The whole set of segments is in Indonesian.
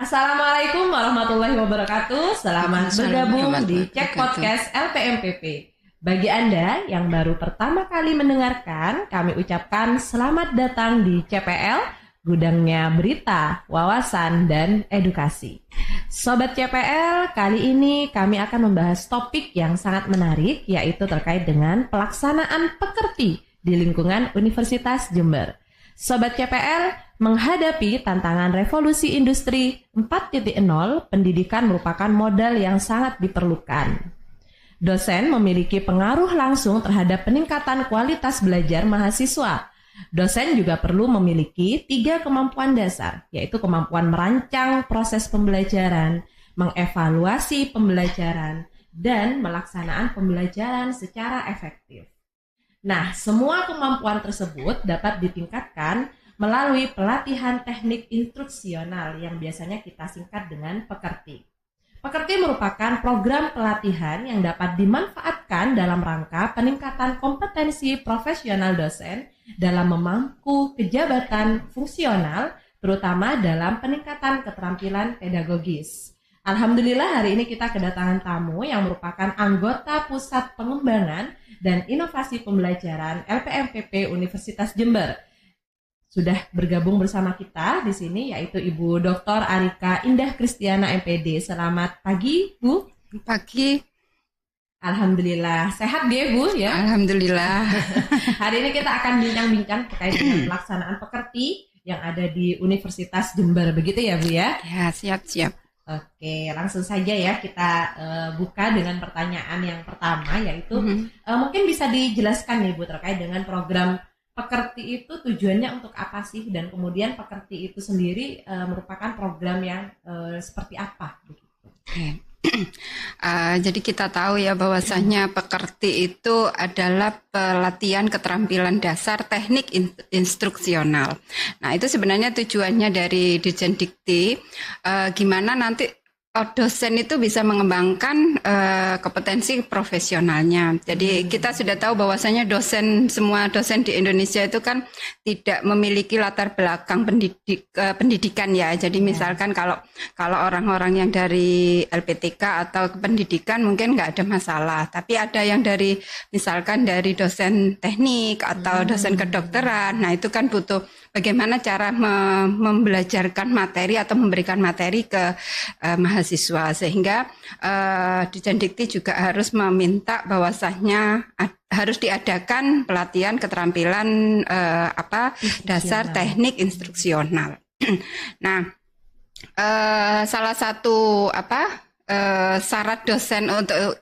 Assalamualaikum warahmatullahi wabarakatuh. Selamat Waalaikumsalam bergabung di warahmatullahi Cek wabarakatuh. Podcast LPMPP. Bagi Anda yang baru pertama kali mendengarkan, kami ucapkan selamat datang di CPL, gudangnya berita, wawasan, dan edukasi. Sobat CPL, kali ini kami akan membahas topik yang sangat menarik, yaitu terkait dengan pelaksanaan pekerti di lingkungan Universitas Jember. Sobat CPL, menghadapi tantangan revolusi industri 4.0, pendidikan merupakan modal yang sangat diperlukan. Dosen memiliki pengaruh langsung terhadap peningkatan kualitas belajar mahasiswa. Dosen juga perlu memiliki 3 kemampuan dasar, yaitu kemampuan merancang proses pembelajaran, mengevaluasi pembelajaran, dan melaksanaan pembelajaran secara efektif. Nah, semua kemampuan tersebut dapat ditingkatkan melalui pelatihan teknik instruksional yang biasanya kita singkat dengan pekerti. Pekerti merupakan program pelatihan yang dapat dimanfaatkan dalam rangka peningkatan kompetensi profesional dosen dalam memangku kejabatan fungsional, terutama dalam peningkatan keterampilan pedagogis. Alhamdulillah hari ini kita kedatangan tamu yang merupakan anggota Pusat Pengembangan dan Inovasi Pembelajaran LPMPP Universitas Jember. Sudah bergabung bersama kita di sini yaitu Ibu Dr. Arika Indah Kristiana MPD. Selamat pagi, Bu. Pagi, Alhamdulillah. Sehat ya, Bu ya? alhamdulillah. Hari ini kita akan bincang-bincang terkait dengan pelaksanaan pekerti yang ada di Universitas Jember. Begitu ya, Bu ya? Ya, siap-siap. Oke, langsung saja ya kita buka dengan pertanyaan yang pertama yaitu mungkin bisa dijelaskan nih Bu terkait dengan program pekerti itu tujuannya untuk apa sih dan kemudian pekerti itu sendiri merupakan program yang seperti apa begitu. Oke. Jadi kita tahu ya bahwasanya pekerti itu adalah pelatihan keterampilan dasar teknik instruksional. Nah, itu sebenarnya tujuannya dari Dirjen Dikti, gimana nanti dosen itu bisa mengembangkan kompetensi profesionalnya. Jadi kita sudah tahu bahwasanya semua dosen di Indonesia itu kan tidak memiliki latar belakang pendidikan ya. Jadi misalkan kalau orang-orang yang dari LPTK atau pendidikan mungkin nggak ada masalah. Tapi ada yang dari misalkan dari dosen teknik atau dosen kedokteran. Nah itu kan butuh bagaimana cara membelajarkan materi atau memberikan materi ke mahasiswa sehingga Dirjen Dikti juga harus meminta bahwasanya harus diadakan pelatihan keterampilan dasar teknik instruksional. Nah, salah satu syarat dosen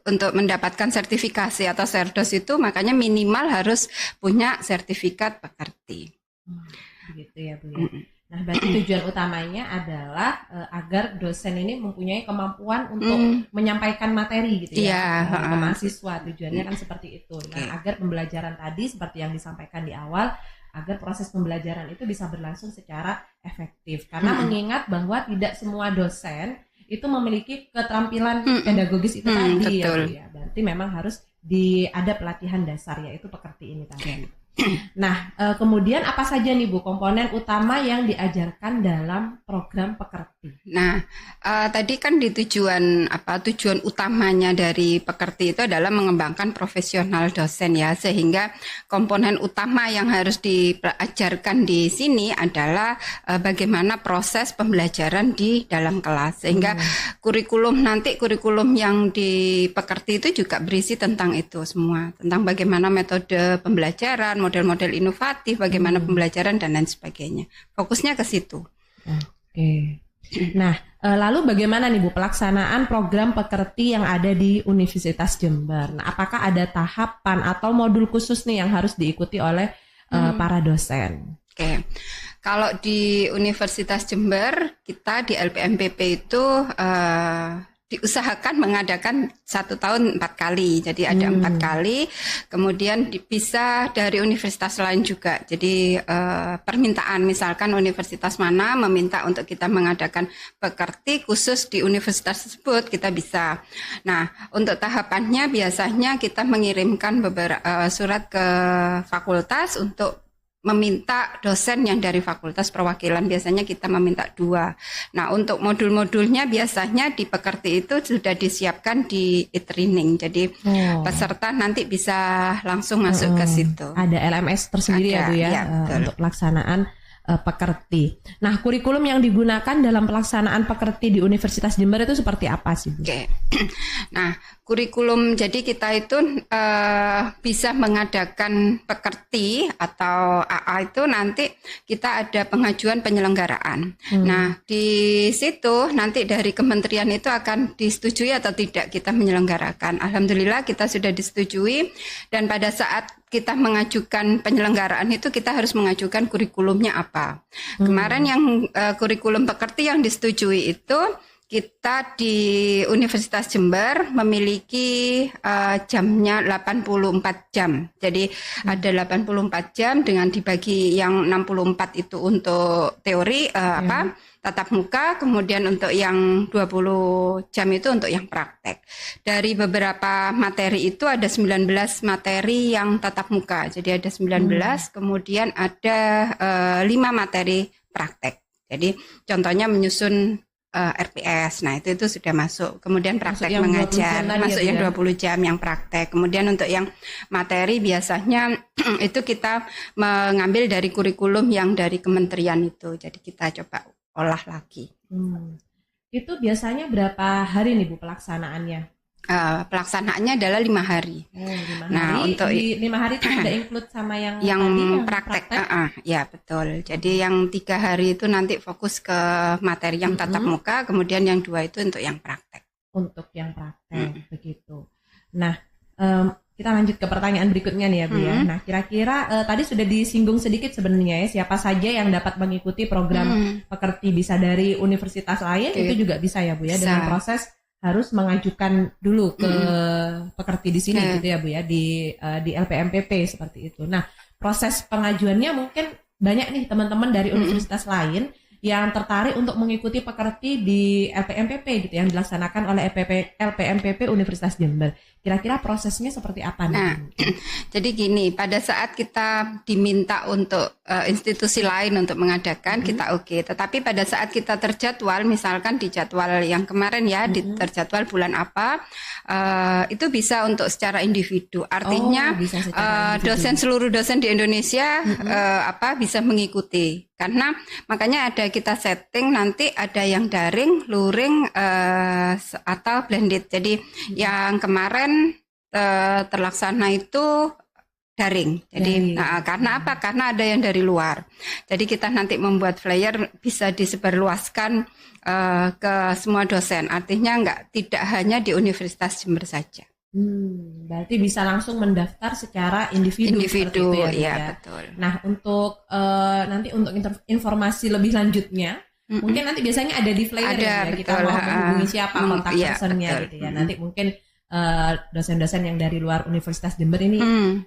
untuk mendapatkan sertifikasi atau serdos itu makanya minimal harus punya sertifikat pekerti. Begitu ya Bu ya. Nah, berarti tujuan utamanya adalah agar dosen ini mempunyai kemampuan untuk menyampaikan materi gitu ya ke mahasiswa. Tujuannya kan seperti itu. Nah, agar pembelajaran tadi seperti yang disampaikan di awal, agar proses pembelajaran itu bisa berlangsung secara efektif. Karena mengingat bahwa tidak semua dosen itu memiliki keterampilan pedagogis itu tadi ya Bu ya. Berarti memang harus ada pelatihan dasar yaitu pekerti ini tadi. Nah, kemudian apa saja nih Bu komponen utama yang diajarkan dalam program pekerti? Nah, tadi kan di tujuan utamanya dari pekerti itu adalah mengembangkan profesional dosen ya, sehingga komponen utama yang harus diajarkan di sini adalah bagaimana proses pembelajaran di dalam kelas, sehingga kurikulum yang di pekerti itu juga berisi tentang itu semua, tentang bagaimana metode pembelajaran, model-model inovatif, bagaimana pembelajaran dan lain sebagainya. Fokusnya ke situ. Oke. Nah, lalu bagaimana nih Bu pelaksanaan program pekerti yang ada di Universitas Jember? Nah, apakah ada tahapan atau modul khusus nih yang harus diikuti oleh para dosen? Oke. Kalau di Universitas Jember, kita di LPMPP itu diusahakan mengadakan 1 tahun 4 kali, jadi ada 4 kali, kemudian bisa dari universitas lain juga. Jadi permintaan misalkan universitas mana meminta untuk kita mengadakan pekerti khusus di universitas tersebut, kita bisa. Nah, untuk tahapannya biasanya kita mengirimkan beberapa surat ke fakultas untuk meminta dosen yang dari fakultas perwakilan, biasanya kita meminta 2. Nah, untuk modul-modulnya biasanya di Pekerti itu sudah disiapkan di e-training. Jadi peserta nanti bisa langsung masuk ke situ. Ada LMS tersendiri ya Bu ya, untuk pelaksanaan Pekerti. Nah, kurikulum yang digunakan dalam pelaksanaan Pekerti di Universitas Jember itu seperti apa sih Bu? Oke. Nah, kurikulum, jadi kita itu bisa mengadakan Pekerti atau AA itu nanti kita ada pengajuan penyelenggaraan. Nah, di situ nanti dari kementerian itu akan disetujui atau tidak kita menyelenggarakan. Alhamdulillah kita sudah disetujui, dan pada saat kita mengajukan penyelenggaraan itu kita harus mengajukan kurikulumnya apa. Kemarin yang kurikulum Pekerti yang disetujui itu kita di Universitas Jember memiliki jamnya 84 jam. Jadi ada 84 jam dengan dibagi yang 64 itu untuk teori tatap muka, kemudian untuk yang 20 jam itu untuk yang praktek. Dari beberapa materi itu ada 19 materi yang tatap muka. Jadi ada 19, kemudian ada 5 materi praktek. Jadi contohnya menyusun RPS, nah itu sudah masuk. Kemudian praktek mengajar, masuk yang 20 jam yang praktek. Kemudian untuk yang materi biasanya itu kita mengambil dari kurikulum yang dari kementerian itu. Jadi kita coba olah lagi. Itu biasanya berapa hari nih Bu pelaksanaannya? Pelaksanaannya adalah 5 hari. 5 nah, hari, untuk di 5 hari itu ada include sama yang praktek. Ya betul. Jadi yang 3 hari itu nanti fokus ke materi yang tatap muka, kemudian yang 2 itu untuk yang praktek. Untuk yang praktek, begitu. Nah, kita lanjut ke pertanyaan berikutnya nih ya Bu ya. Nah, kira-kira tadi sudah disinggung sedikit sebenarnya ya, siapa saja yang dapat mengikuti program Pekerti, bisa dari universitas lain, itu juga bisa ya Bu ya, dengan proses harus mengajukan dulu ke Pekerti di sini gitu ya Bu ya, di LPMPP seperti itu. Nah, proses pengajuannya mungkin banyak nih teman-teman dari universitas lain yang tertarik untuk mengikuti Pekerti di LPMPP gitu yang dilaksanakan oleh LPMPP Universitas Jember. Kira-kira prosesnya seperti apa nih? Nah, jadi gini, pada saat kita diminta untuk institusi lain untuk mengadakan, kita oke. Tetapi pada saat kita terjadwal, misalkan di jadwal yang kemarin ya, terjadwal bulan apa, itu bisa untuk secara individu. Artinya seluruh dosen di Indonesia bisa mengikuti. Karena makanya ada kita setting nanti ada yang daring, luring, atau blended. Jadi yang kemarin terlaksana itu daring. Jadi karena apa? Karena ada yang dari luar. Jadi kita nanti membuat flyer bisa disebarluaskan ke semua dosen. Artinya tidak hanya di Universitas Jember saja. Berarti bisa langsung mendaftar secara individu ya, betul. Nah, untuk nanti untuk informasi lebih lanjutnya, mungkin nanti biasanya ada di flyer ya, kita mau menghubungi siapa kontak personnya gitu ya. Nanti mungkin dosen-dosen yang dari luar Universitas Jember ini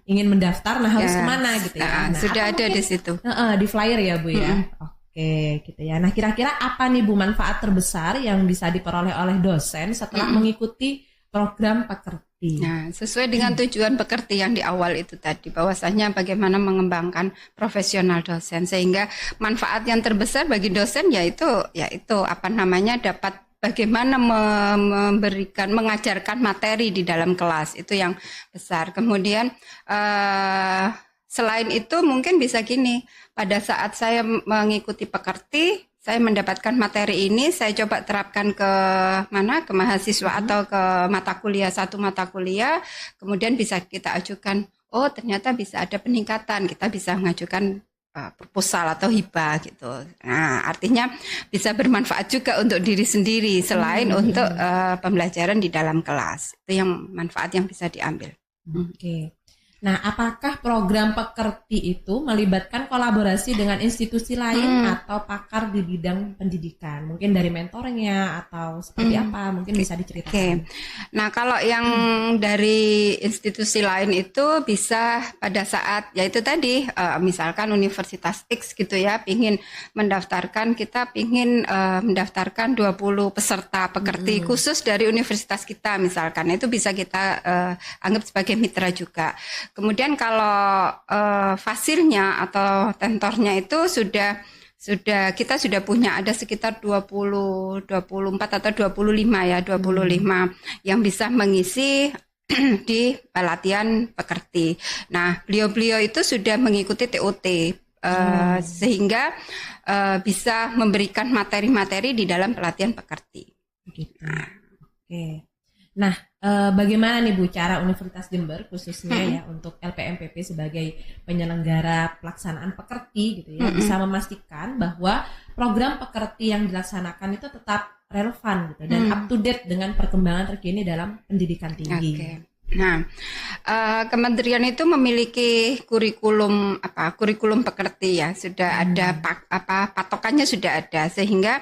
ingin mendaftar, nah harus kemana gitu ya. Nah, sudah ada di situ. Di flyer ya Bu ya. Oke, gitu ya. Nah, kira-kira apa nih Bu manfaat terbesar yang bisa diperoleh oleh dosen setelah mengikuti program Pekerti? Nah, sesuai dengan tujuan Pekerti yang di awal itu tadi, bahwasanya bagaimana mengembangkan profesional dosen, sehingga manfaat yang terbesar bagi dosen yaitu dapat bagaimana mengajarkan materi di dalam kelas, itu yang besar. Kemudian selain itu mungkin bisa gini, pada saat saya mengikuti Pekerti, saya mendapatkan materi ini, saya coba terapkan ke mahasiswa atau ke satu mata kuliah, kemudian bisa kita ajukan, oh ternyata bisa ada peningkatan, kita bisa mengajukan proposal atau hibah gitu. Nah, artinya bisa bermanfaat juga untuk diri sendiri selain untuk pembelajaran di dalam kelas. Itu yang manfaat yang bisa diambil. Oke. Nah, apakah program Pekerti itu melibatkan kolaborasi dengan institusi lain atau pakar di bidang pendidikan? Mungkin dari mentornya atau seperti apa? Mungkin bisa diceritakan. Nah, kalau yang dari institusi lain itu bisa pada saat, yaitu tadi, misalkan Universitas X gitu ya, pingin mendaftarkan 20 peserta Pekerti khusus dari universitas kita misalkan. Itu bisa kita anggap sebagai mitra juga. Kemudian kalau fasilnya atau tentornya itu sudah kita sudah punya ada sekitar 24 atau 25 ya, 25 yang bisa mengisi di pelatihan pekerti. Nah, beliau-beliau itu sudah mengikuti TOT sehingga bisa memberikan materi-materi di dalam pelatihan pekerti. Gitu. Oke. Nah, bagaimana nih Bu cara Universitas Jember khususnya ya untuk LPMPP sebagai penyelenggara pelaksanaan pekerti gitu ya bisa memastikan bahwa program pekerti yang dilaksanakan itu tetap relevan gitu dan up to date dengan perkembangan terkini dalam pendidikan tinggi. Okay. Nah, kementerian itu memiliki kurikulum pekerti ya, sudah ada patokannya sudah ada sehingga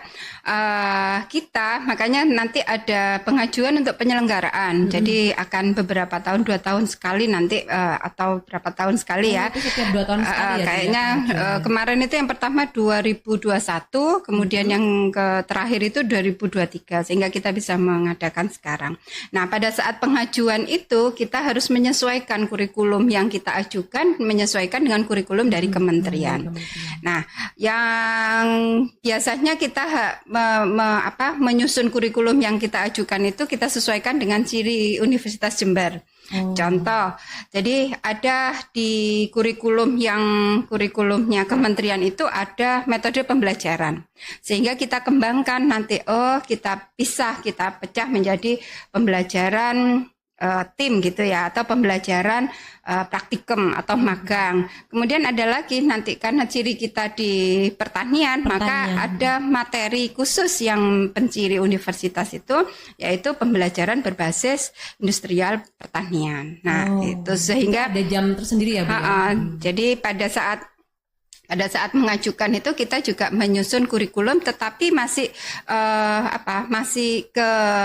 kita makanya nanti ada pengajuan untuk penyelenggaraan. Jadi akan beberapa tahun 2 tahun sekali nanti atau berapa tahun sekali ya. Itu setiap 2 tahun sekali ya. Kayaknya kemarin itu yang pertama 2021, kemudian yang terakhir itu 2023 sehingga kita bisa mengadakan sekarang. Nah, pada saat pengajuan itu kita harus menyesuaikan kurikulum yang kita ajukan menyesuaikan dengan kurikulum dari kementerian. Nah, yang biasanya kita menyusun kurikulum yang kita ajukan itu kita sesuaikan dengan ciri Universitas Jember. Contoh, jadi ada di kurikulumnya kementerian itu ada metode pembelajaran. Sehingga kita kembangkan nanti kita pecah menjadi pembelajaran tim gitu ya atau pembelajaran praktikum atau magang. Kemudian ada lagi nanti karena ciri kita di pertanian. Maka ada materi khusus yang penciri universitas itu yaitu pembelajaran berbasis industrial pertanian. Nah, itu sehingga ada jam tersendiri ya, Bu. Jadi pada saat mengajukan itu kita juga menyusun kurikulum tetapi masih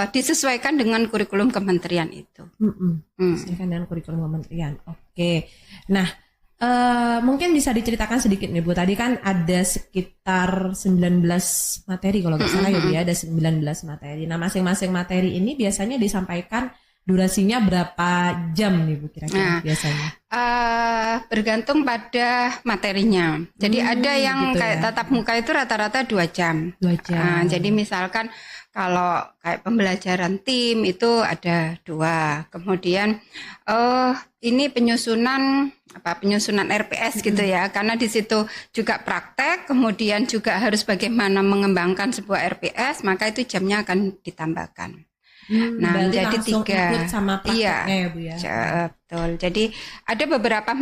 disesuaikan dengan kurikulum kementerian itu. Disesuaikan dengan kurikulum kementerian. Oke. Nah, mungkin bisa diceritakan sedikit nih Bu. Tadi kan ada sekitar 19 materi kalau nggak salah ya Bu ya, ada 19 materi. Nah, masing-masing materi ini biasanya disampaikan durasinya berapa jam nih Bu kira-kira biasanya? Bergantung pada materinya. Jadi ada yang gitu kayak tatap muka itu rata-rata 2 jam. 2 jam. Jadi misalkan kalau kayak pembelajaran tim itu ada 2. Kemudian ini penyusunan RPS gitu ya. Karena di situ juga praktek, kemudian juga harus bagaimana mengembangkan sebuah RPS, maka itu jamnya akan ditambahkan. Nah, jadi 3 sama prakteknya ya Bu ya. Betul. Jadi ada beberapa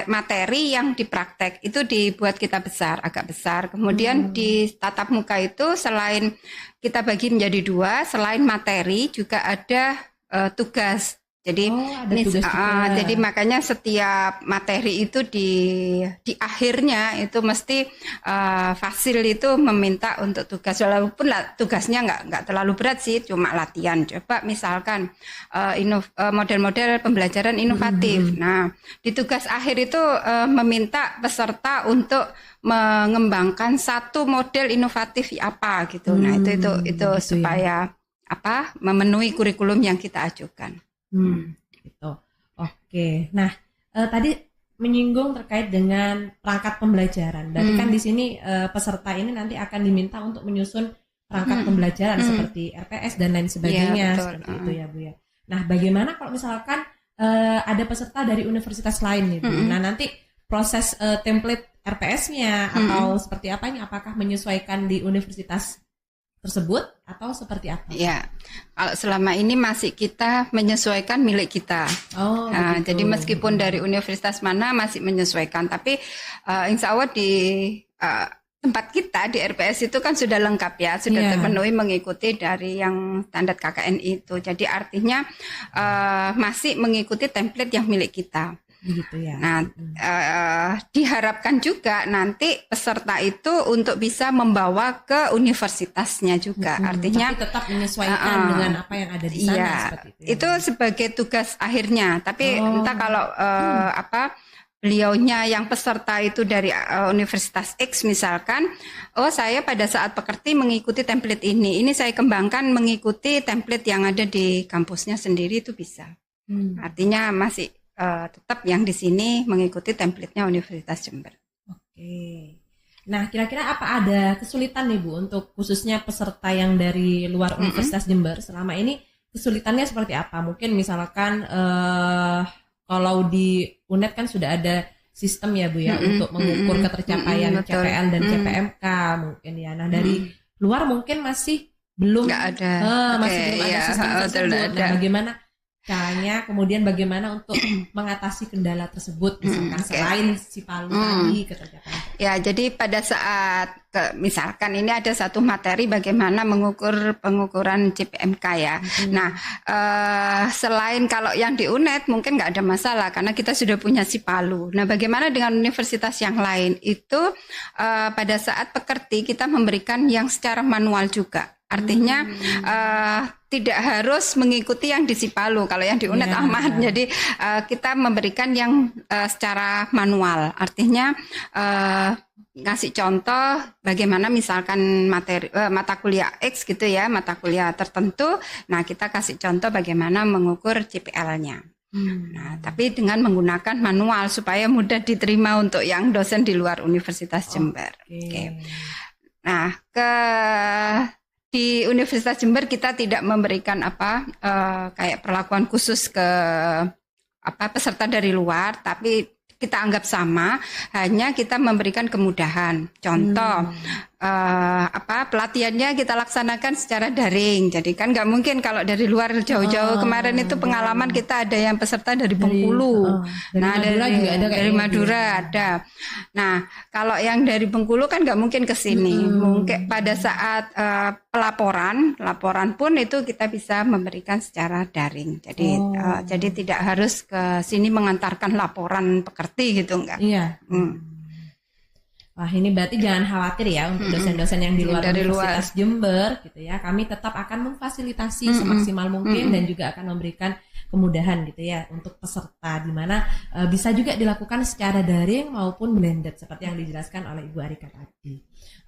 materi yang dipraktek itu dibuat kita agak besar. Kemudian di tatap muka itu selain kita bagi menjadi 2, selain materi juga ada tugas. Jadi jadi makanya setiap materi itu di akhirnya itu mesti fasil itu meminta untuk tugas, walaupun tugasnya nggak terlalu berat sih, cuma latihan. Coba misalkan model-model pembelajaran inovatif. Nah, di tugas akhir itu meminta peserta untuk mengembangkan satu model inovatif apa gitu. Nah, itu gitu supaya memenuhi kurikulum yang kita ajukan. Gitu. Oke. Nah, tadi menyinggung terkait dengan perangkat pembelajaran. Berarti kan di sini peserta ini nanti akan diminta untuk menyusun perangkat pembelajaran seperti RPS dan lain sebagainya, seperti itu ya Bu ya. Nah, bagaimana kalau misalkan ada peserta dari universitas lain nih Bu? Nah, nanti proses template RPS-nya atau seperti apa ini? Apakah menyesuaikan di universitas tersebut atau seperti apa? Ya, kalau selama ini masih kita menyesuaikan milik kita. Jadi meskipun dari universitas mana masih menyesuaikan, tapi insya Allah di tempat kita di RPS itu kan sudah lengkap ya, sudah terpenuhi mengikuti dari yang standar KKNI itu. Jadi artinya masih mengikuti template yang milik kita. Gitu ya. Nah, diharapkan juga nanti peserta itu untuk bisa membawa ke universitasnya juga. Artinya tapi tetap menyesuaikan dengan apa yang ada di sana seperti itu. Itu sebagai tugas akhirnya. Tapi entah kalau beliaunya yang peserta itu dari Universitas X misalkan, saya pada saat pekerti mengikuti template ini saya kembangkan mengikuti template yang ada di kampusnya sendiri itu bisa. Artinya masih tetap yang di sini mengikuti template-nya Universitas Jember. Oke. Nah, kira-kira apa ada kesulitan nih Bu untuk khususnya peserta yang dari luar Universitas Jember selama ini, kesulitannya seperti apa? Mungkin misalkan kalau di UNED kan sudah ada sistem ya Bu ya untuk mengukur ketercapaian CPL dan CPMK mungkin ya. Nah, dari luar mungkin masih belum ada. Masih belum ada sistem tersebut. Nah, bagaimana caranya, kemudian bagaimana untuk mengatasi kendala tersebut, misalkan selain si Palu tadi ketercapaian? Ya, jadi pada saat misalkan ini ada satu materi bagaimana pengukuran CPMK ya. Nah, selain kalau yang di UNED mungkin nggak ada masalah karena kita sudah punya si Palu. Nah, bagaimana dengan universitas yang lain? Itu pada saat pekerti kita memberikan yang secara manual juga. Artinya tidak harus mengikuti yang di Sipalu kalau yang di UNED Ahmad. Jadi kita memberikan yang secara manual. Artinya ngasih contoh bagaimana misalkan materi mata kuliah X gitu ya, mata kuliah tertentu. Nah, kita kasih contoh bagaimana mengukur CPL-nya. Nah, tapi dengan menggunakan manual supaya mudah diterima untuk yang dosen di luar Universitas Jember. Oke. Nah, di Universitas Jember kita tidak memberikan kayak perlakuan khusus ke peserta dari luar, tapi kita anggap sama, hanya kita memberikan kemudahan. Contoh, pelatihannya kita laksanakan secara daring. Jadi kan nggak mungkin kalau dari luar jauh-jauh. Kemarin itu pengalaman kita ada yang peserta dari Bengkulu. Dari Madura juga ada. Dari Madura ada. Nah, kalau yang dari Bengkulu kan nggak mungkin ke sini. Mungkin pada saat laporan pun itu kita bisa memberikan secara daring. Jadi jadi tidak harus ke sini mengantarkan laporan pekerti gitu enggak. Iya. Wah, ini berarti jangan khawatir ya untuk dosen-dosen yang di luar Universitas Jember gitu ya. Kami tetap akan memfasilitasi semaksimal mungkin dan juga akan memberikan kemudahan gitu ya untuk peserta, di mana bisa juga dilakukan secara daring maupun blended seperti yang dijelaskan oleh Ibu Arika tadi.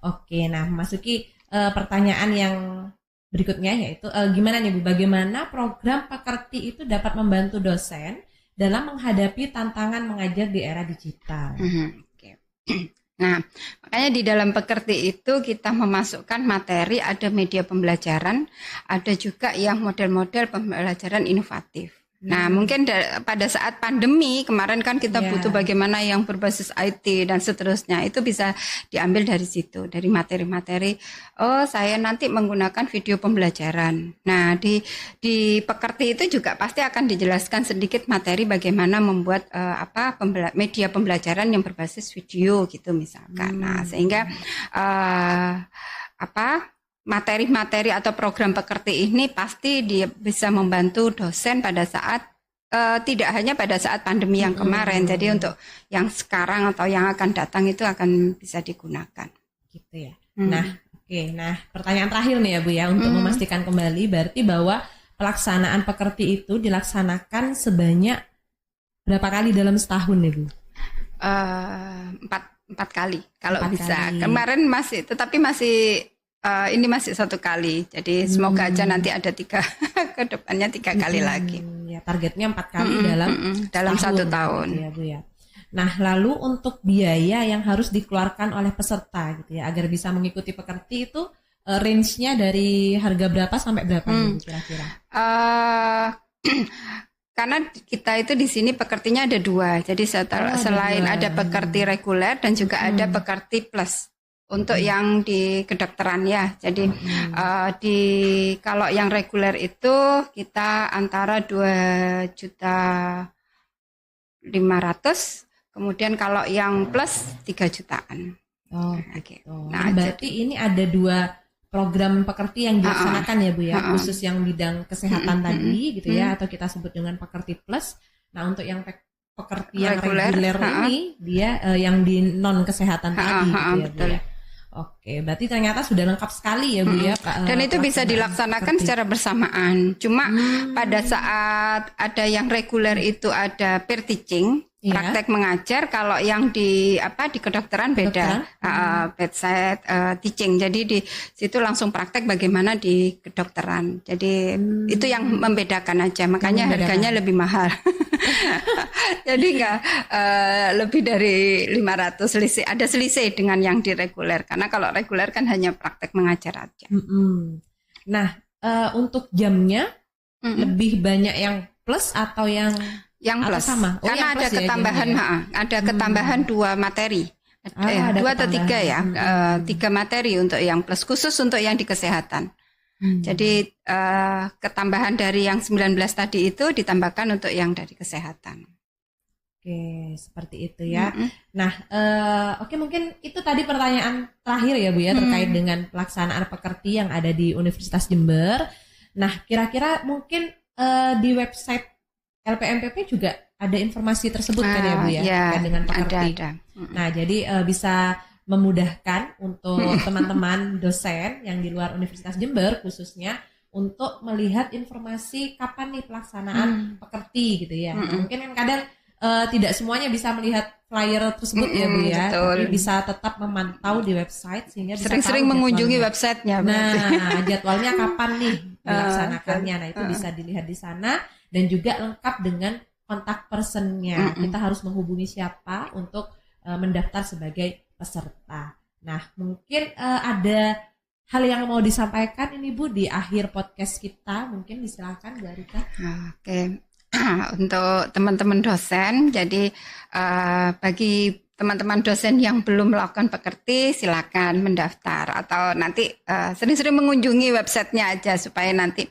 Oke, nah memasuki pertanyaan yang berikutnya yaitu gimana nih Bu, bagaimana program pekerti itu dapat membantu dosen dalam menghadapi tantangan mengajar di era digital? Nah, makanya di dalam pekerti itu kita memasukkan materi, ada media pembelajaran, ada juga yang model-model pembelajaran inovatif. Nah, mungkin pada saat pandemi kemarin kan kita butuh bagaimana yang berbasis IT dan seterusnya. Itu bisa diambil dari situ, dari materi-materi. Oh, saya nanti menggunakan video pembelajaran. Nah, di pekerti itu juga pasti akan dijelaskan sedikit materi bagaimana membuat media pembelajaran yang berbasis video gitu misalkan. Nah, sehingga materi-materi atau program pekerti ini pasti dia bisa membantu dosen pada saat tidak hanya pada saat pandemi yang kemarin. Jadi untuk yang sekarang atau yang akan datang itu akan bisa digunakan. Gitu ya. Nah, Nah, pertanyaan terakhir nih ya Bu ya, untuk memastikan kembali berarti bahwa pelaksanaan pekerti itu dilaksanakan sebanyak berapa kali dalam setahun nih Bu? 4 kali kalau bisa. Kemarin tetapi masih ini masih 1 kali, jadi semoga aja nanti ada 3 ke depannya 3 kali lagi. Ya, targetnya 4 kali dalam 1 tahun. Gitu ya, Bu ya. Nah, lalu untuk biaya yang harus dikeluarkan oleh peserta gitu ya, agar bisa mengikuti pekerti itu range-nya dari harga berapa sampai berapa Bu, kira-kira? Karena kita itu di sini pekertinya ada 2, jadi selain ada pekerti reguler dan juga ada pekerti plus. Untuk yang di kedokteran ya, jadi kalau yang reguler itu kita antara 2.500.000, kemudian kalau yang plus 3 jutaan. Gitu. Nah, berarti ini ada 2 program pekerti yang dilaksanakan ya Bu ya, khusus yang bidang kesehatan tadi gitu ya, atau kita sebut dengan pekerti plus. Nah, untuk yang pekerti yang reguler ini dia yang di non kesehatan tadi gitu ya Bu ya. Oke, berarti ternyata sudah lengkap sekali ya Bu ya. Dan itu bisa dilaksanakan secara bersamaan. Cuma pada saat ada yang reguler itu ada peer teaching, praktek mengajar. Kalau yang di kedokteran beda, bedside teaching. Jadi di situ langsung praktek bagaimana di kedokteran. Jadi itu yang membedakan aja. Makanya harganya lebih mahal. Jadi enggak lebih dari 500 selisih. Ada selisih dengan yang di reguler. Karena kalau reguler kan hanya praktek mengajar aja. Nah, untuk jamnya lebih banyak yang plus atau yang plus sama? Karena ada ketambahan, ada ketambahan 2 materi. 2 atau 3 ya, 3 materi untuk yang plus, khusus untuk yang di kesehatan. Jadi ketambahan dari yang 19 tadi itu ditambahkan untuk yang dari kesehatan. Oke, seperti itu ya. Nah, oke, mungkin itu tadi pertanyaan terakhir ya Bu ya, terkait dengan pelaksanaan pekerti yang ada di Universitas Jember. Nah, kira-kira mungkin di website LPMPP juga ada informasi tersebut kan ya Bu ya, terkait dengan pekerti. Ada. Nah, jadi bisa memudahkan untuk teman-teman dosen yang di luar Universitas Jember khususnya untuk melihat informasi kapan nih pelaksanaan pekerti gitu ya. Mungkin kan kadang tidak semuanya bisa melihat flyer tersebut ya Bu ya, betul. tapi bisa tetap memantau di website sehingga bisa sering-sering mengunjungi websitenya. Nah, jadwalnya kapan nih dilaksanakannya. Nah, itu bisa dilihat di sana dan juga lengkap dengan kontak personnya. Kita harus menghubungi siapa untuk mendaftar sebagai peserta. Nah, mungkin ada hal yang mau disampaikan ini Bu di akhir podcast kita, mungkin disilakan Bu Arika. Oke. Untuk teman-teman dosen, jadi bagi teman-teman dosen yang belum melakukan pekerti, silakan mendaftar atau nanti sering-sering mengunjungi websitenya aja supaya nanti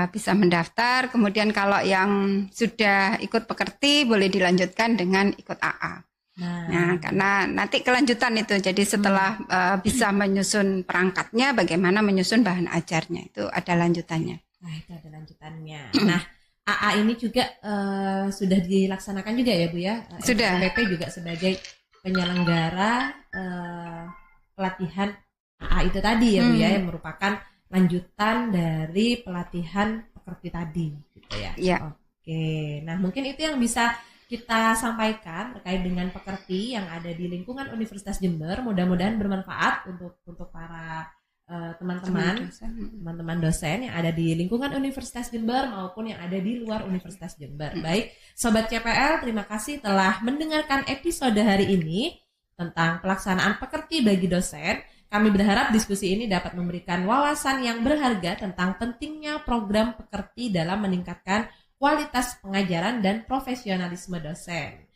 bisa mendaftar. Kemudian kalau yang sudah ikut pekerti boleh dilanjutkan dengan ikut AA. Nah, karena nanti kelanjutan itu, jadi setelah bisa menyusun perangkatnya, bagaimana menyusun bahan ajarnya, itu ada lanjutannya. Nah, itu ada lanjutannya. Nah, AA ini juga sudah dilaksanakan juga ya Bu ya? Sudah. LPMPP juga sebagai penyelenggara pelatihan AA itu tadi ya Bu ya, yang merupakan lanjutan dari pelatihan pekerti tadi gitu ya. Iya. Oke, nah mungkin itu yang bisa kita sampaikan terkait dengan pekerti yang ada di lingkungan Universitas Jember. Mudah-mudahan bermanfaat untuk para teman-teman dosen yang ada di lingkungan Universitas Jember maupun yang ada di luar Universitas Jember. Baik, Sobat CPL, terima kasih telah mendengarkan episode hari ini tentang pelaksanaan pekerti bagi dosen. Kami berharap diskusi ini dapat memberikan wawasan yang berharga tentang pentingnya program pekerti dalam meningkatkan kualitas pengajaran dan profesionalisme dosen.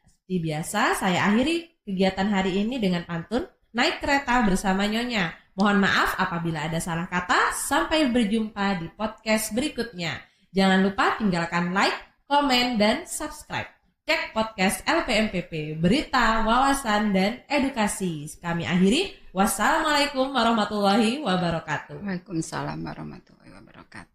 Seperti biasa, saya akhiri kegiatan hari ini dengan pantun Naik Kereta Bersama Nyonya. Mohon maaf apabila ada salah kata. Sampai berjumpa di podcast berikutnya. Jangan lupa tinggalkan like, komen, dan subscribe. Cek podcast LPMPP, berita, wawasan, dan edukasi. Kami akhiri. Wassalamualaikum warahmatullahi wabarakatuh. Waalaikumsalam warahmatullahi wabarakatuh.